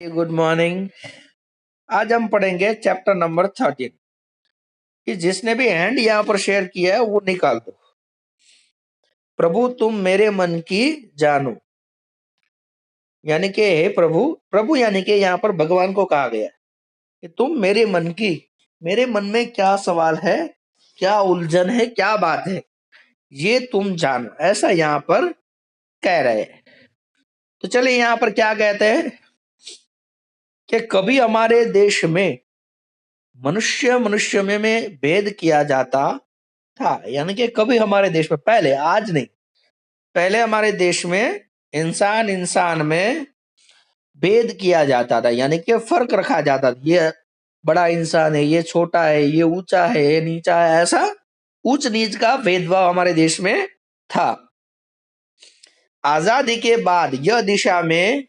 Good morning. आज हम पढ़ेंगे चैप्टर नंबर 13 कि जिसने भी हैंड यहाँ पर शेयर किया है वो निकाल दो। प्रभु तुम मेरे मन की जानो, यानी कि हे प्रभु, प्रभु यानी कि यहाँ पर भगवान को कहा गया कि तुम मेरे मन में क्या सवाल है, क्या उलझन है, क्या बात है, ये तुम जानो, ऐसा यहाँ पर कह रहे हैं। तो चलिए यहाँ पर क्या कहते हैं कि कभी हमारे देश में मनुष्य मनुष्य में भेद किया जाता था, यानी कि कभी हमारे देश में, पहले, आज नहीं, पहले हमारे देश में इंसान इंसान में भेद किया जाता था, यानी कि फर्क रखा जाता था। ये बड़ा इंसान है, ये छोटा है, ये ऊंचा है, ये नीचा है, ऐसा ऊंच नीच का भेदभाव हमारे देश में था। आजादी के बाद यह दिशा में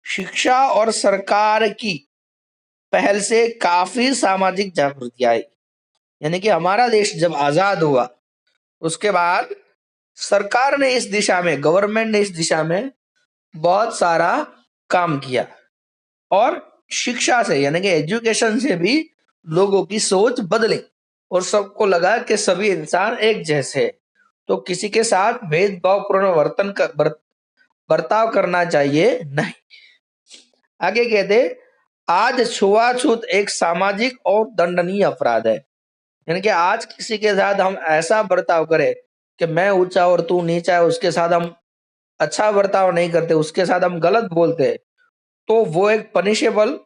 शिक्षा और सरकार की पहल से काफी सामाजिक जागृति आई। यानी कि हमारा देश जब आजाद हुआ उसके बाद सरकार ने इस दिशा में, गवर्नमेंट ने इस दिशा में बहुत सारा काम किया और शिक्षा से, यानी कि एजुकेशन से भी लोगों की सोच बदली और सबको लगा कि सभी इंसान एक जैसे हैं, तो किसी के साथ भेदभावपूर्ण बर्ताव करना चाहिए नहीं। आगे कहते, आज छुआछूत एक सामाजिक और दंडनीय अपराध है। यानी कि आज किसी के साथ हम ऐसा बर्ताव करें कि मैं ऊंचा और तू नीचा है, उसके साथ हम अच्छा बर्ताव नहीं करते, उसके साथ हम गलत बोलते हैं, तो वो एक पनिशेबल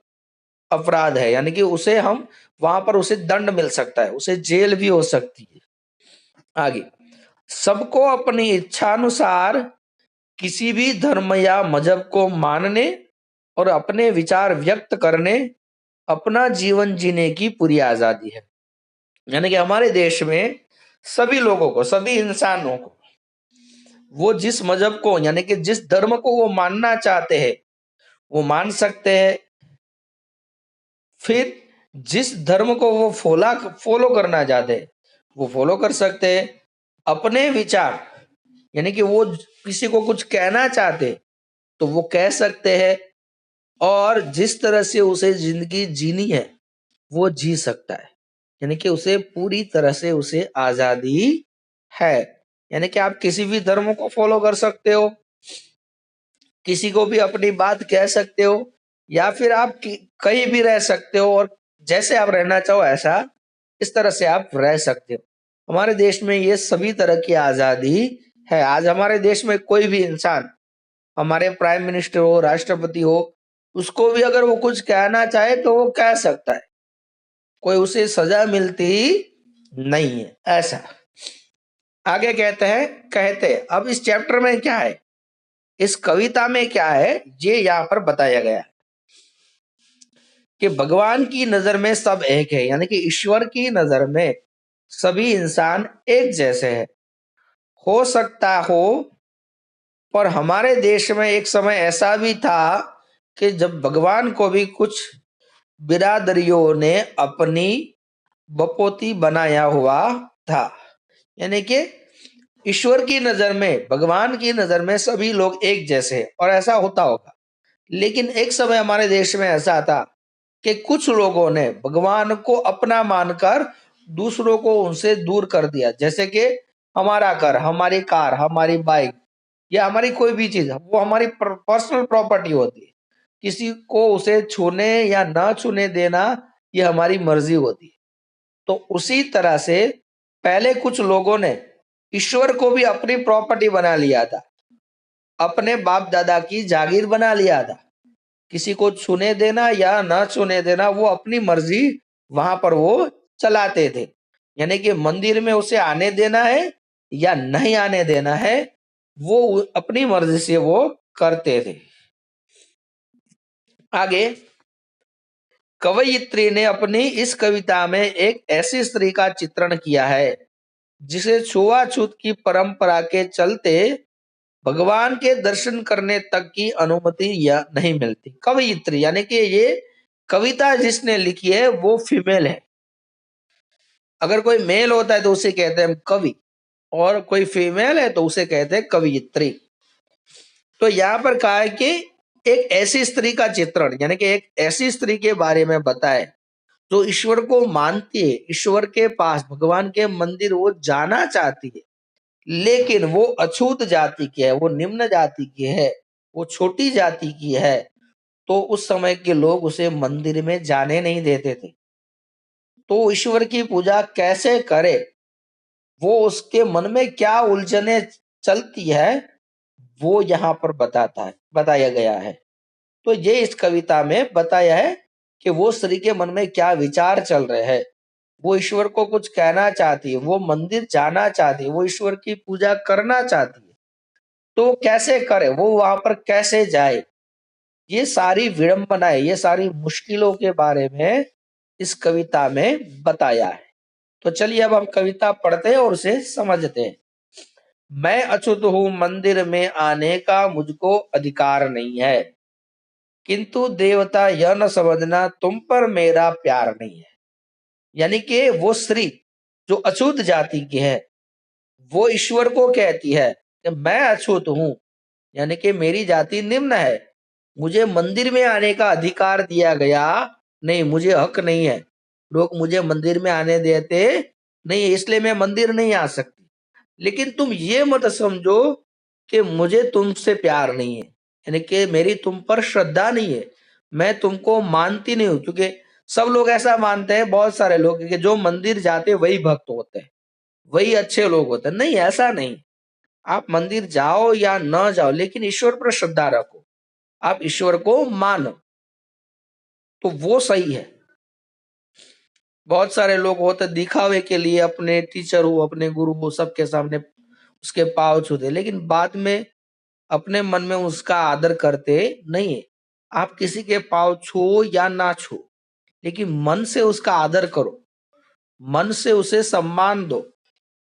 अपराध है। यानी कि उसे हम वहां पर उसे दंड मिल सकता है, उसे जेल भी हो सकती है। आगे, सबको अपनी इच्छानुसार किसी भी धर्म या मजहब को मानने और अपने विचार व्यक्त करने, अपना जीवन जीने की पूरी आजादी है। यानी कि हमारे देश में सभी लोगों को, सभी इंसानों को, वो जिस मजहब को, यानी कि जिस धर्म को वो मानना चाहते हैं वो मान सकते हैं। फिर जिस धर्म को वो फॉलो करना चाहते हैं वो फॉलो कर सकते हैं। अपने विचार, यानी कि वो किसी को कुछ कहना चाहते तो वो कह सकते हैं, और जिस तरह से उसे जिंदगी जीनी है वो जी सकता है। यानी कि उसे पूरी तरह से उसे आजादी है। यानी कि आप किसी भी धर्म को फॉलो कर सकते हो, किसी को भी अपनी बात कह सकते हो, या फिर आप कहीं भी रह सकते हो और जैसे आप रहना चाहो ऐसा, इस तरह से आप रह सकते हो। हमारे देश में ये सभी तरह की आजादी है। आज हमारे देश में कोई भी इंसान, हमारे प्राइम मिनिस्टर हो, राष्ट्रपति हो, उसको भी अगर वो कुछ कहना चाहे तो वो कह सकता है, कोई उसे सजा मिलती नहीं है, ऐसा। आगे कहते अब इस चैप्टर में क्या है, इस कविता में क्या है, ये यहाँ पर बताया गया है कि भगवान की नजर में सब एक है। यानी कि ईश्वर की नजर में सभी इंसान एक जैसे हैं। हो सकता हो, पर हमारे देश में एक समय ऐसा भी था कि जब भगवान को भी कुछ बिरादरियों ने अपनी बपोती बनाया हुआ था। यानी कि ईश्वर की नजर में, भगवान की नजर में सभी लोग एक जैसे हैं और ऐसा होता होगा। लेकिन एक समय हमारे देश में ऐसा था कि कुछ लोगों ने भगवान को अपना मानकर दूसरों को उनसे दूर कर दिया। जैसे कि हमारा घर, हमारी कार, हमारी बाइक या हमारी कोई भी चीज, वो हमारी पर्सनल प्रॉपर्टी होती है। किसी को उसे छूने या ना छूने देना ये हमारी मर्जी होती है। तो उसी तरह से पहले कुछ लोगों ने ईश्वर को भी अपनी प्रॉपर्टी बना लिया था, अपने बाप दादा की जागीर बना लिया था। किसी को छूने देना या ना छूने देना वो अपनी मर्जी वहां पर वो चलाते थे। यानी कि मंदिर में उसे आने देना है या नहीं आने देना है, वो अपनी मर्जी से वो करते थे। आगे, कवयित्री ने अपनी इस कविता में एक ऐसी स्त्री का चित्रण किया है जिसे छुआछूत की परंपरा के चलते भगवान के दर्शन करने तक की अनुमति या नहीं मिलती। कवयित्री यानी कि ये कविता जिसने लिखी है वो फीमेल है। अगर कोई मेल होता है तो उसे कहते हैं कवि, और कोई फीमेल है तो उसे कहते हैं कवयित्री। तो यहाँ पर कहा है कि एक ऐसी स्त्री का चित्रण, यानी कि एक ऐसी स्त्री के बारे में बताए जो ईश्वर को मानती है, ईश्वर के पास भगवान के मंदिर वो जाना चाहती है, लेकिन वो अछूत जाति की है, वो निम्न जाति की है, वो छोटी जाति की है, तो उस समय के लोग उसे मंदिर में जाने नहीं देते थे। तो ईश्वर की पूजा कैसे करे, वो उसके मन में क्या उलझने चलती है, वो यहाँ पर बताया गया है। तो ये इस कविता में बताया है कि वो स्त्री के मन में क्या विचार चल रहे हैं। वो ईश्वर को कुछ कहना चाहती है, वो मंदिर जाना चाहती है, वो ईश्वर की पूजा करना चाहती है, तो कैसे करे, वो वहां पर कैसे जाए, ये सारी विडंबनाएं, ये सारी मुश्किलों के बारे में इस कविता में बताया है। तो चलिए अब हम कविता पढ़ते हैं और उसे समझते हैं। मैं अछूत हूं, मंदिर में आने का मुझको अधिकार नहीं है, किंतु देवता यह न समझना तुम पर मेरा प्यार नहीं है। यानी कि वो स्त्री जो अछूत जाति की है, वो ईश्वर को कहती है कि मैं अछूत हूं, यानी कि मेरी जाति निम्न है, मुझे मंदिर में आने का अधिकार दिया गया नहीं, मुझे हक नहीं है, लोग मुझे मंदिर में आने देते नहीं, इसलिए मैं मंदिर नहीं आ सकती। लेकिन तुम ये मत समझो कि मुझे तुमसे प्यार नहीं है, यानी कि मेरी तुम पर श्रद्धा नहीं है, मैं तुमको मानती नहीं हूं, क्योंकि सब लोग ऐसा मानते हैं, बहुत सारे लोग, कि जो मंदिर जाते वही भक्त होते हैं, वही अच्छे लोग होते हैं। नहीं, ऐसा नहीं। आप मंदिर जाओ या न जाओ, लेकिन ईश्वर पर श्रद्धा रखो, आप ईश्वर को मानो, तो वो सही है। बहुत सारे लोग होते दिखावे के लिए अपने टीचर हो, अपने गुरु हो, सबके सामने उसके पाँव छूते, लेकिन बाद में अपने मन में उसका आदर करते नहीं है। आप किसी के पाँव छुओ या ना छुओ, लेकिन मन से उसका आदर करो, मन से उसे सम्मान दो,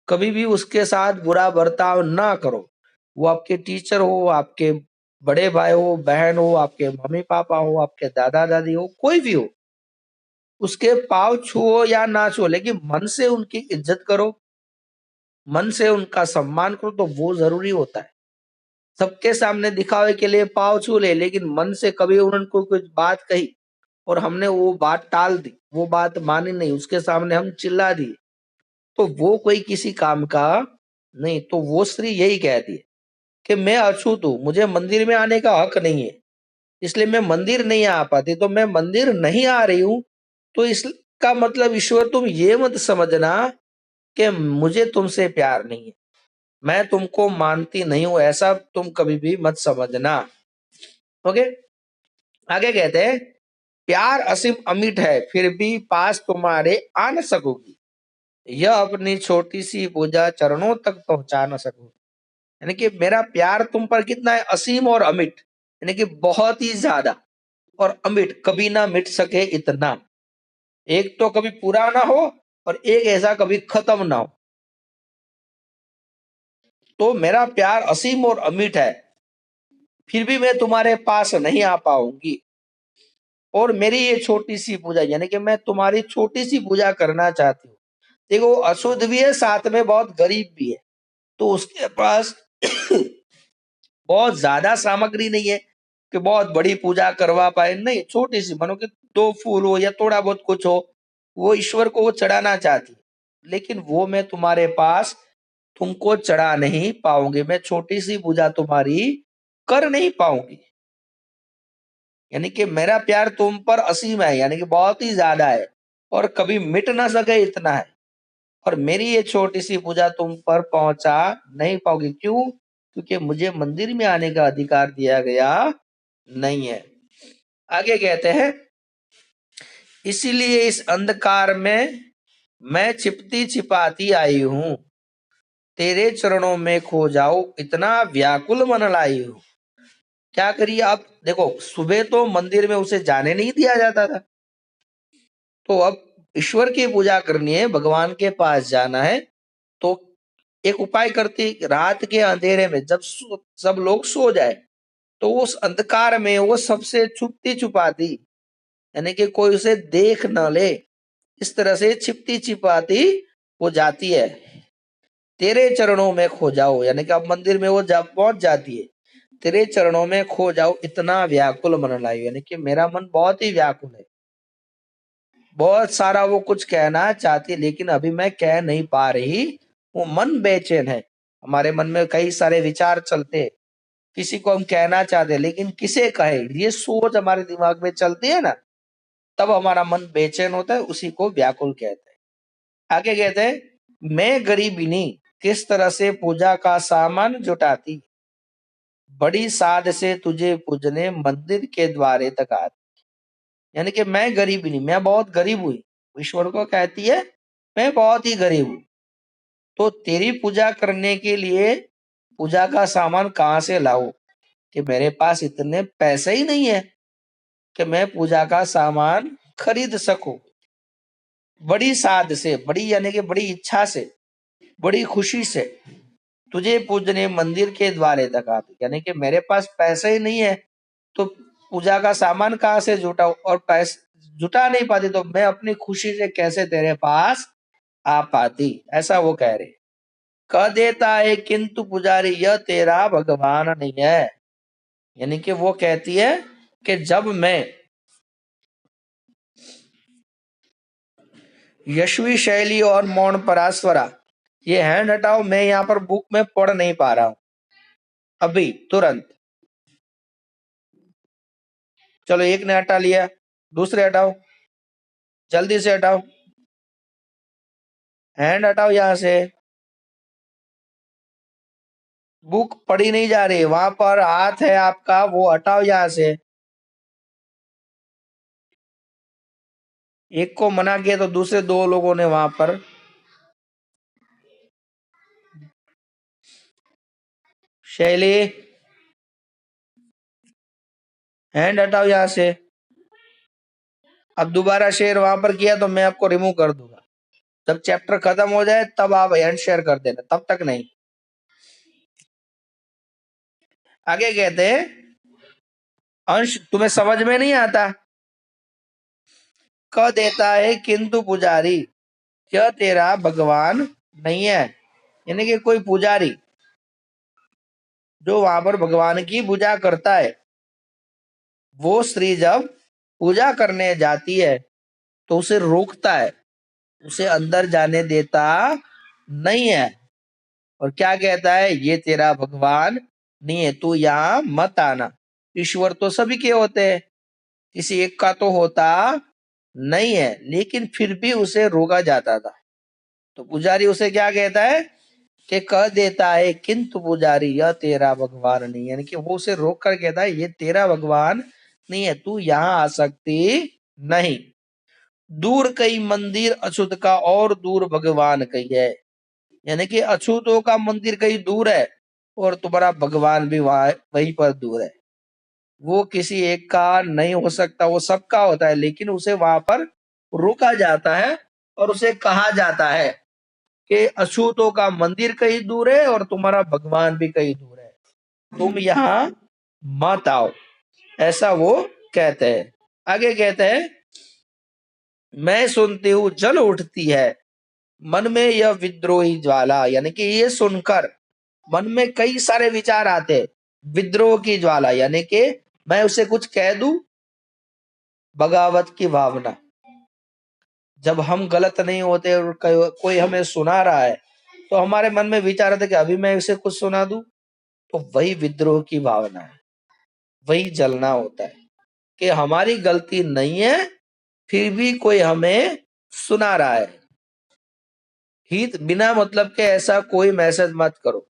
कभी भी उसके साथ बुरा बर्ताव ना करो। वो आपके टीचर हो, आपके बड़े भाई हो, बहन हो, आपके मम्मी पापा हो, आपके दादा दादी हो, कोई भी हो, उसके पाँव छुओ या ना छुओ, लेकिन मन से उनकी इज्जत करो, मन से उनका सम्मान करो, तो वो जरूरी होता है। सबके सामने दिखावे के लिए पाँव छू ले, लेकिन मन से कभी उनको कुछ बात कही और हमने वो बात टाल दी, वो बात मानी नहीं, उसके सामने हम चिल्ला दिए, तो वो कोई किसी काम का नहीं। तो वो स्त्री यही कहती है कि मैं अछूत हूँ, मुझे मंदिर में आने का हक नहीं है, इसलिए मैं मंदिर नहीं आ पाती। तो मैं मंदिर नहीं आ रही हूँ, तो इसका मतलब ईश्वर तुम ये मत समझना कि मुझे तुमसे प्यार नहीं है, मैं तुमको मानती नहीं हूं, ऐसा तुम कभी भी मत समझना। ओके, आगे कहते हैं, प्यार असीम अमिट है, फिर भी पास तुम्हारे आ न सकूंगी, यह अपनी छोटी सी पूजा चरणों तक पहुंचा न सकूंगी। यानी कि मेरा प्यार तुम पर कितना है, असीम और अमिट, यानी कि बहुत ही ज्यादा, और अमिट कभी ना मिट सके इतना। एक तो कभी पूरा ना हो और एक ऐसा कभी खत्म ना हो। तो मेरा प्यार असीम और अमिट है, फिर भी मैं तुम्हारे पास नहीं आ पाऊंगी, और मेरी ये छोटी सी पूजा, यानी कि मैं तुम्हारी छोटी सी पूजा करना चाहती हूँ। देखो, अशुद्ध भी है, साथ में बहुत गरीब भी है, तो उसके पास बहुत ज्यादा सामग्री नहीं है कि बहुत बड़ी पूजा करवा पाए, नहीं, छोटी सी, मानो कि 2 फूल हो या थोड़ा बहुत कुछ हो, वो ईश्वर को वो चढ़ाना चाहती है, लेकिन वो मैं तुम्हारे पास तुमको चढ़ा नहीं पाऊंगी, मैं छोटी सी पूजा तुम्हारी कर नहीं पाऊंगी। यानी कि मेरा प्यार तुम पर असीम है, यानी कि बहुत ही ज्यादा है, और कभी मिट ना सके इतना है, और मेरी ये छोटी सी पूजा तुम पर पहुंचा नहीं पाओगी। क्यों? क्योंकि मुझे मंदिर में आने का अधिकार दिया गया नहीं है। आगे कहते हैं, इसीलिए इस अंधकार में मैं छिपती छिपाती आई हूं, तेरे चरणों में खो जाऊं, इतना व्याकुल मन लाई हूं। क्या करिए आप, देखो, सुबह तो मंदिर में उसे जाने नहीं दिया जाता था, तो अब ईश्वर की पूजा करनी है, भगवान के पास जाना है, तो एक उपाय करती, रात के अंधेरे में जब सब लोग सो जाए, तो उस अंधकार में वो सबसे छुपती छुपाती, यानी कि कोई उसे देख न ले, इस तरह से छिपती छिपाती वो जाती है, तेरे चरणों में खो जाओ, यानी कि अब मंदिर में वो पहुंच जाती है, तेरे चरणों में खो जाओ, इतना व्याकुल मन लायो, यानी कि मेरा मन बहुत ही व्याकुल है, बहुत सारा वो कुछ कहना चाहती है लेकिन अभी मैं कह नहीं पा रही, वो मन बेचैन है। हमारे मन में कई सारे विचार चलते हैं, किसी को हम कहना चाहते हैं लेकिन किसे कहे, ये सोच हमारे दिमाग में चलती है ना, तब हमारा मन बेचैन होता है, उसी को व्याकुल कहते हैं। आगे कहते हैं, मैं गरीबिनी किस तरह से पूजा का सामान जुटाती, बड़ी साध से तुझे पूजने मंदिर के द्वारे तक आती। यानी कि मैं गरीबिनी, मैं बहुत गरीब हुई, ईश्वर को कहती है मैं बहुत ही गरीब हूं, तो तेरी पूजा करने के लिए पूजा का सामान कहाँ से लाऊं, कि मेरे पास इतने पैसे ही नहीं है कि मैं पूजा का सामान खरीद सकूं। बड़ी साध से, बड़ी यानी कि बड़ी इच्छा से, बड़ी खुशी से तुझे पूजने मंदिर के द्वारे तक आती, यानी कि मेरे पास पैसे ही नहीं है तो पूजा का सामान कहाँ से जुटाऊं, और पैसे जुटा नहीं पाती तो मैं अपनी खुशी से कैसे तेरे पास आ पाती, ऐसा वो कह रहे। कह देता है किंतु पुजारी यह तेरा भगवान नहीं है, यानी कि वो कहती है कि जब मैं यशवी शैली और मौन परास्वरा, ये हैंड हटाओ, मैं यहाँ पर बुक में पढ़ नहीं पा रहा हूं अभी तुरंत। चलो एक ने हटा लिया, दूसरे हटाओ, जल्दी से हटाओ, हैंड हटाओ यहां से, बुक पढ़ी नहीं जा रही, वहां पर हाथ है आपका, वो हटाओ यहां से। एक को मना किया तो दूसरे दो लोगों ने वहां पर, शैली हैंड हटाओ यहां से। अब दोबारा शेयर वहां पर किया तो मैं आपको रिमूव कर दूंगा, जब चैप्टर खत्म हो जाए तब आप हैंड शेयर कर देना, तब तक नहीं। आगे कहते हैं, अंश तुम्हें समझ में नहीं आता, कह देता है किंतु पुजारी क्या तेरा भगवान नहीं है, यानी कि कोई पुजारी जो वहां पर भगवान की पूजा करता है, वो स्त्री जब पूजा करने जाती है तो उसे रोकता है, उसे अंदर जाने देता नहीं है, और क्या कहता है, ये तेरा भगवान नहीं है, तू यहाँ मत आना। ईश्वर तो सभी के होते हैं, किसी एक का तो होता नहीं है, लेकिन फिर भी उसे रोका जाता था। तो पुजारी उसे क्या कहता है कि कह देता है किंतु पुजारी यह तेरा भगवान नहीं, यानी कि वो उसे रोक कर कहता है ये तेरा भगवान नहीं है, तू यहाँ आ सकती नहीं। दूर कई मंदिर अछूत का और दूर भगवान कही है, यानी कि अछूतों का मंदिर कहीं दूर है और तुम्हारा भगवान भी वहीं पर दूर है। वो किसी एक का नहीं हो सकता, वो सबका होता है, लेकिन उसे वहां पर रोका जाता है और उसे कहा जाता है कि अछूतों का मंदिर कहीं दूर है और तुम्हारा भगवान भी कहीं दूर है, तुम यहाँ मत आओ, ऐसा वो कहते हैं। आगे कहते हैं, मैं सुनती हूँ जल उठती है मन में यह विद्रोही ज्वाला, यानी कि ये सुनकर मन में कई सारे विचार आते, विद्रोह की ज्वाला, यानी कि मैं उसे कुछ कह दूं, बगावत की भावना, जब हम गलत नहीं होते और कोई हमें सुना रहा है तो हमारे मन में विचार आते कि अभी मैं उसे कुछ सुना दूं, तो वही विद्रोह की भावना है, वही जलना होता है कि हमारी गलती नहीं है फिर भी कोई हमें सुना रहा है। हित बिना मतलब के ऐसा कोई मैसेज मत करो।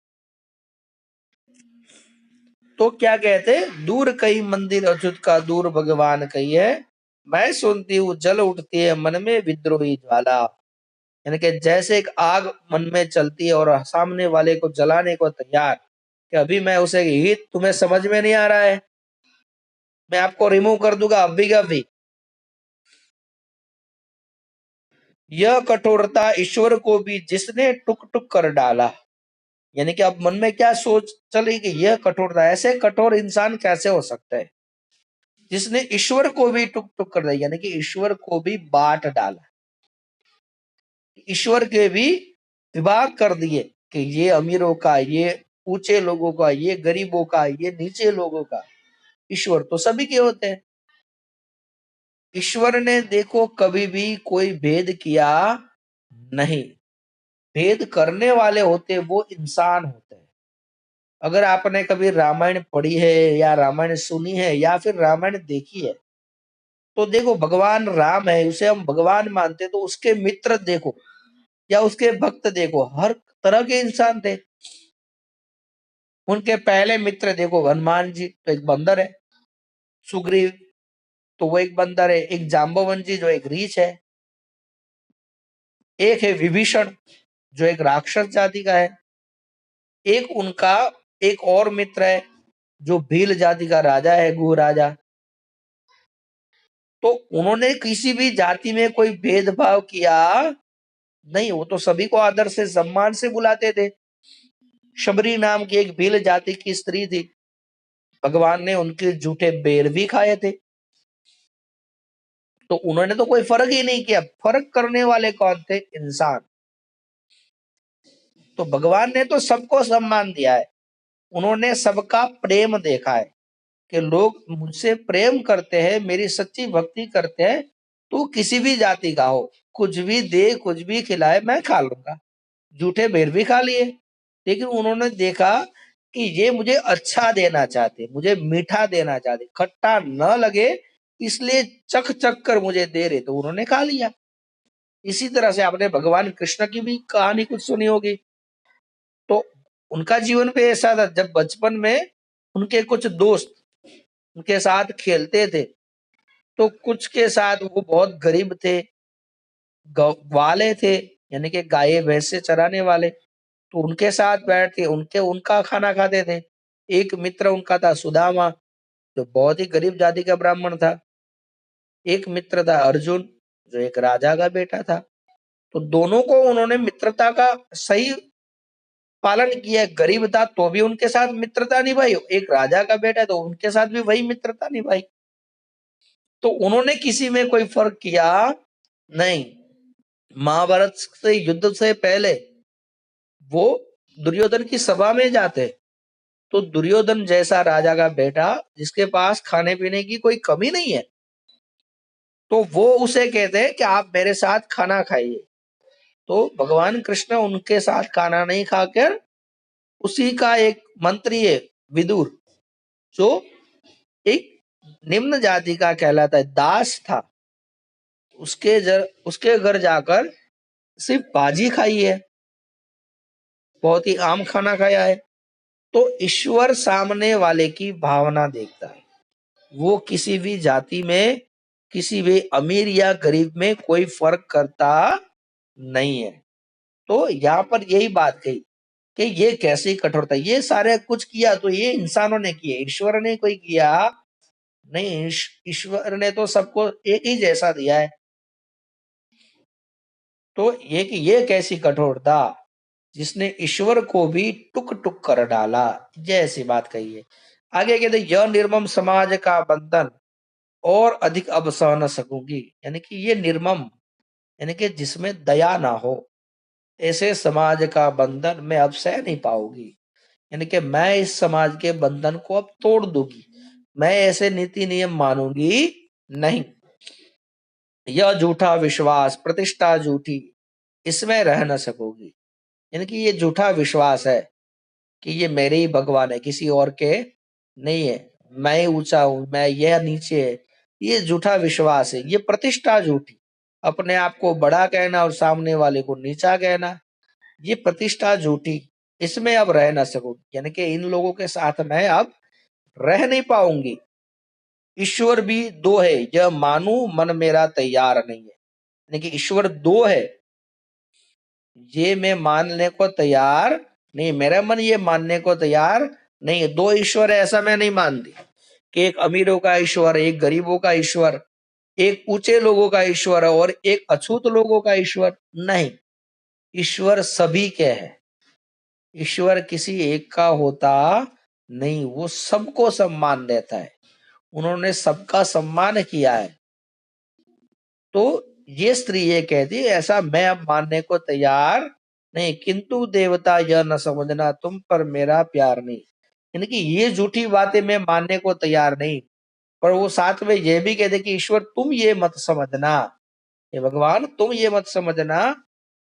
तो क्या कहते, दूर कई मंदिर अच्युत का दूर भगवान कही है, मैं सुनती हूँ जल उठती है मन में विद्रोही ज्वाला, यानी कि जैसे एक आग मन में चलती है और सामने वाले को जलाने को तैयार, कि अभी मैं उसे हित तुम्हें समझ में नहीं आ रहा है, मैं आपको रिमूव कर दूंगा अभी का अभी। यह कठोरता ईश्वर को भी जिसने टुक टुक कर डाला, यानी कि अब मन में क्या सोच चली कि यह कठोरता, ऐसे कठोर इंसान कैसे हो सकता है, जिसने ईश्वर को भी टुक टुक कर दिया, यानी कि ईश्वर को भी बांट डाला, ईश्वर के भी विभाग कर दिए कि ये अमीरों का, ये ऊंचे लोगों का, ये गरीबों का, ये नीचे लोगों का। ईश्वर तो सभी के होते हैं। ईश्वर ने देखो कभी भी कोई भेद किया नहीं। भेद करने वाले होते वो इंसान होते हैं। अगर आपने कभी रामायण पढ़ी है या रामायण सुनी है या फिर रामायण देखी है, तो देखो भगवान राम है, उसे हम भगवान मानते, तो उसके मित्र देखो या उसके भक्त देखो, हर तरह के इंसान थे। उनके पहले मित्र देखो, हनुमान जी तो एक बंदर है, सुग्रीव तो वो एक बंदर है, एक जाम्बवन जी जो एक रीछ है, एक है विभीषण जो एक राक्षस जाति का है, एक उनका एक और मित्र है जो भील जाति का राजा है, गु राजा। तो उन्होंने किसी भी जाति में कोई भेदभाव किया नहीं, वो तो सभी को आदर से सम्मान से बुलाते थे। शबरी नाम की एक भील जाति की स्त्री थी, भगवान ने उनके झूठे बेर भी खाए थे, तो उन्होंने तो कोई फर्क ही नहीं किया। फर्क करने वाले कौन थे? इंसान। तो भगवान ने तो सबको सम्मान दिया है, उन्होंने सबका प्रेम देखा है कि लोग मुझसे प्रेम करते हैं, मेरी सच्ची भक्ति करते हैं, तो किसी भी जाति का हो, कुछ भी दे, कुछ भी खिलाए, मैं खा लूंगा। झूठे बेर भी खा लिए, लेकिन उन्होंने देखा कि ये मुझे अच्छा देना चाहते, मुझे मीठा देना चाहते, खट्टा न लगे, इसलिए चख चख कर मुझे दे रहे, तो उन्होंने खा लिया। इसी तरह से आपने भगवान कृष्ण की भी कहानी कुछ सुनी होगी। तो उनका जीवन भी ऐसा था, जब बचपन में उनके कुछ दोस्त उनके साथ खेलते थे, तो कुछ के साथ वो बहुत गरीब थे, वाले थे, यानी कि गाय भैंस से चराने वाले, तो उनके साथ बैठते, उनके उनका खाना खाते थे। एक मित्र उनका था सुदामा, जो बहुत ही गरीब जाति का ब्राह्मण था। एक मित्र था अर्जुन, जो एक राजा का बेटा था। तो दोनों को उन्होंने मित्रता का सही पालन किया। गरीब था तो भी उनके साथ मित्रता निभाई, एक राजा का बेटा तो उनके साथ भी वही मित्रता निभाई। तो उन्होंने किसी में कोई फर्क किया नहीं। महाभारत से युद्ध से पहले वो दुर्योधन की सभा में जाते, तो दुर्योधन जैसा राजा का बेटा जिसके पास खाने पीने की कोई कमी नहीं है, तो वो उसे कहते हैं कि आप मेरे साथ खाना खाइए। तो भगवान कृष्ण उनके साथ खाना नहीं खाकर, उसी का एक मंत्री है विदुर, जो एक निम्न जाति का कहलाता है, दास था, उसके घर जाकर सिर्फ भाजी खाई है, बहुत ही आम खाना खाया है। तो ईश्वर सामने वाले की भावना देखता है, वो किसी भी जाति में, किसी भी अमीर या गरीब में कोई फर्क करता नहीं है। तो यहाँ पर यही बात कही कि ये कैसी कठोरता, ये सारे कुछ किया तो ये इंसानों ने किया, ईश्वर ने कोई किया नहीं। ईश्वर ने तो सबको एक ही जैसा दिया है। तो ये कि ये कैसी कठोरता, जिसने ईश्वर को भी टुक टुक कर डाला, जैसी बात कही है। आगे कहते यह निर्मम समाज का बंधन और अधिक अब सह न सकूंगी, यानी कि ये निर्मम, यानी कि जिसमें दया ना हो, ऐसे समाज का बंधन मैं अब सह नहीं पाऊंगी, यानी कि मैं इस समाज के बंधन को अब तोड़ दूंगी, मैं ऐसे नीति नियम मानूंगी नहीं। यह झूठा विश्वास, प्रतिष्ठा झूठी, इसमें रह न सकोगी, यानी कि ये झूठा विश्वास है कि ये मेरे ही भगवान है, किसी और के नहीं है, मैं ही ऊंचा हूं, मैं यह नीचे है, ये झूठा विश्वास है। ये प्रतिष्ठा झूठी, अपने आप को बड़ा कहना और सामने वाले को नीचा कहना, ये प्रतिष्ठा झूठी, इसमें अब रह ना सकूंगी, यानी कि इन लोगों के साथ मैं अब रह नहीं पाऊंगी। ईश्वर भी दो है, यह मानू मन मेरा तैयार नहीं है, यानी कि ईश्वर दो है, ये मैं मानने को तैयार नहीं, मेरा मन ये मानने को तैयार नहीं है। दो ईश्वर है ऐसा मैं नहीं मानती कि एक अमीरों का ईश्वर, एक गरीबों का ईश्वर, एक ऊंचे लोगों का ईश्वर और एक अछूत लोगों का ईश्वर। नहीं, ईश्वर सभी के है, ईश्वर किसी एक का होता नहीं, वो सबको सम्मान देता है, उन्होंने सबका सम्मान किया है। तो ये स्त्री ये कहती है ऐसा मैं अब मानने को तैयार नहीं, किंतु देवता यह न समझना तुम पर मेरा प्यार नहीं, यानी कि ये झूठी बातें मैं मानने को तैयार नहीं। पर वो साथ में ये भी कहते कि ईश्वर तुम ये मत समझना, हे भगवान तुम ये मत समझना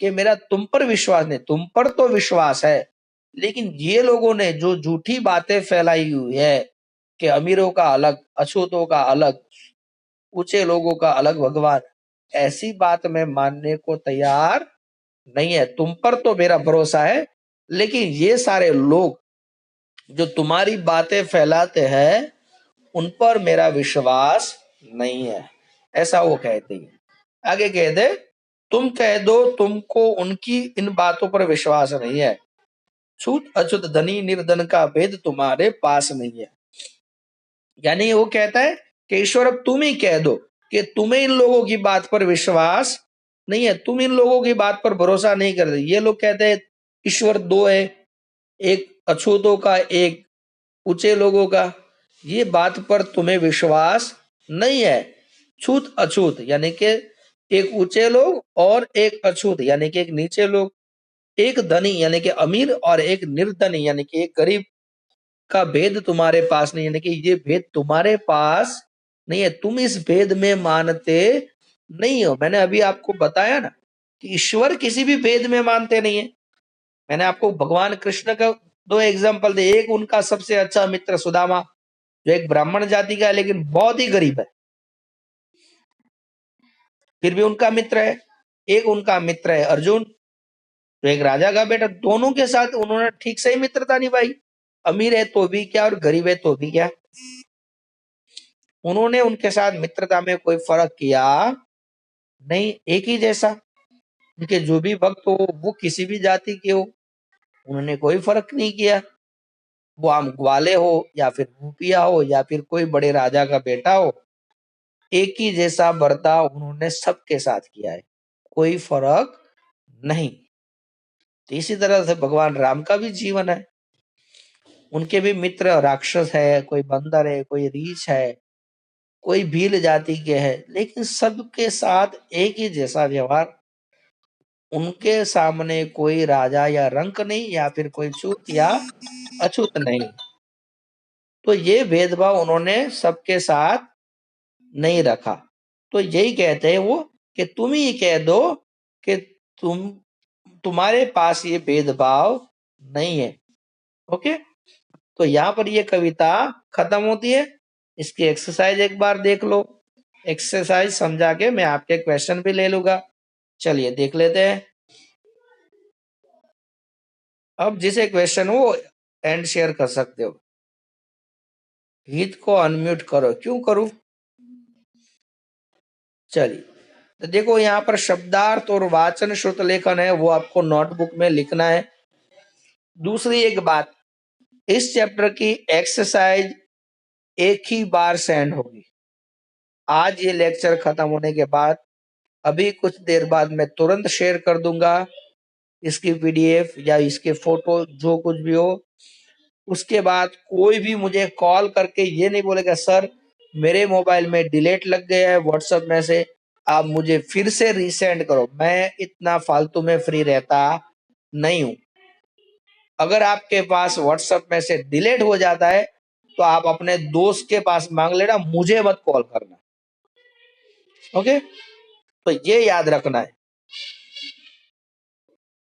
कि मेरा तुम पर विश्वास नहीं, तुम पर तो विश्वास है, लेकिन ये लोगों ने जो झूठी बातें फैलाई हुई है कि अमीरों का अलग, अछूतों का अलग, ऊंचे लोगों का अलग भगवान, ऐसी बात मैं मानने को तैयार नहीं है। तुम पर तो मेरा भरोसा है, लेकिन ये सारे लोग जो तुम्हारी बातें फैलाते हैं उन पर मेरा विश्वास नहीं है, ऐसा वो कहते हैं। आगे कह दे, तुम कह दो तुमको उनकी इन बातों पर विश्वास नहीं है, छूत अछूत धनी निर्धन का भेद तुम्हारे पास नहीं है। यानी वो कहता है कि ईश्वर अब तुम ही कह दो कि तुम्हें इन लोगों की बात पर विश्वास नहीं है, तुम इन लोगों की बात पर भरोसा नहीं करते। ये लोग कहते हैं ईश्वर दो है, एक अछूतों का एक ऊंचे लोगों का, ये बात पर तुम्हें विश्वास नहीं है। छूत अछूत यानी कि एक ऊंचे लोग और एक अछूत यानी कि एक नीचे लोग, एक धनी यानी कि अमीर और एक निर्धन यानी कि एक गरीब का भेद तुम्हारे पास नहीं, यानी कि ये भेद तुम्हारे पास नहीं है, तुम इस भेद में मानते नहीं हो। मैंने अभी आपको बताया ना कि ईश्वर किसी भी भेद में मानते नहीं है। मैंने आपको भगवान कृष्ण का दो एग्जांपल दे, एक उनका सबसे अच्छा मित्र सुदामा जो एक ब्राह्मण जाति का है लेकिन बहुत ही गरीब है, फिर भी उनका मित्र है। एक उनका मित्र है अर्जुन जो एक राजा का बेटा, दोनों के साथ उन्होंने ठीक से ही मित्रता निभाई, अमीर है तो भी क्या और गरीब है तो भी क्या, उन्होंने उनके साथ मित्रता में कोई फर्क किया नहीं, एक ही जैसा। उनके जो भी भक्त हो वो किसी भी जाति के हो, उन्होंने कोई फर्क नहीं किया, वो आम ग्वाले हो या फिर रूपिया हो या फिर कोई बड़े राजा का बेटा हो, एक ही जैसा बर्ताव उन्होंने सबके साथ किया है, कोई फर्क नहीं। तो इसी तरह से भगवान राम का भी जीवन है, उनके भी मित्र राक्षस है, कोई बंदर है, कोई रीछ है, कोई भील जाति के है, लेकिन सबके साथ एक ही जैसा व्यवहार। उनके सामने कोई राजा या रंक नहीं या फिर कोई छूत या अछूत नहीं। तो ये भेदभाव उन्होंने सबके साथ नहीं रखा। तो यही कहते हैं वो कि तुम ही कह दो कि तुम्हारे पास ये भेदभाव नहीं है। ओके, तो यहाँ पर ये कविता खत्म होती है। इसकी एक्सरसाइज एक बार देख लो, एक्सरसाइज समझा के मैं आपके क्वेश्चन भी ले लूंगा। चलिए देख लेते हैं। अब जिसे क्वेश्चन हो एंड शेयर कर सकते हो। गीत को अनम्यूट करो, क्यों करूं? चलिए, तो देखो यहाँ पर शब्दार्थ और वाचन श्रुत लेखन है, वो आपको नोटबुक में लिखना है। दूसरी एक बात, इस चैप्टर की एक्सरसाइज एक ही बार सेंड होगी। आज ये लेक्चर खत्म होने के बाद अभी कुछ देर बाद मैं तुरंत शेयर कर दूंगा इसकी पीडीएफ या इसके फोटो जो कुछ भी हो। उसके बाद कोई भी मुझे कॉल करके ये नहीं बोलेगा सर मेरे मोबाइल में डिलीट लग गया है व्हाट्सएप में से, आप मुझे फिर से रीसेंड करो। मैं इतना फालतू में फ्री रहता नहीं हूं। अगर आपके पास व्हाट्सएप में से डिलीट हो जाता है तो आप अपने दोस्त के पास मांग लेना, मुझे मत कॉल करना। ओके, तो ये याद रखना है।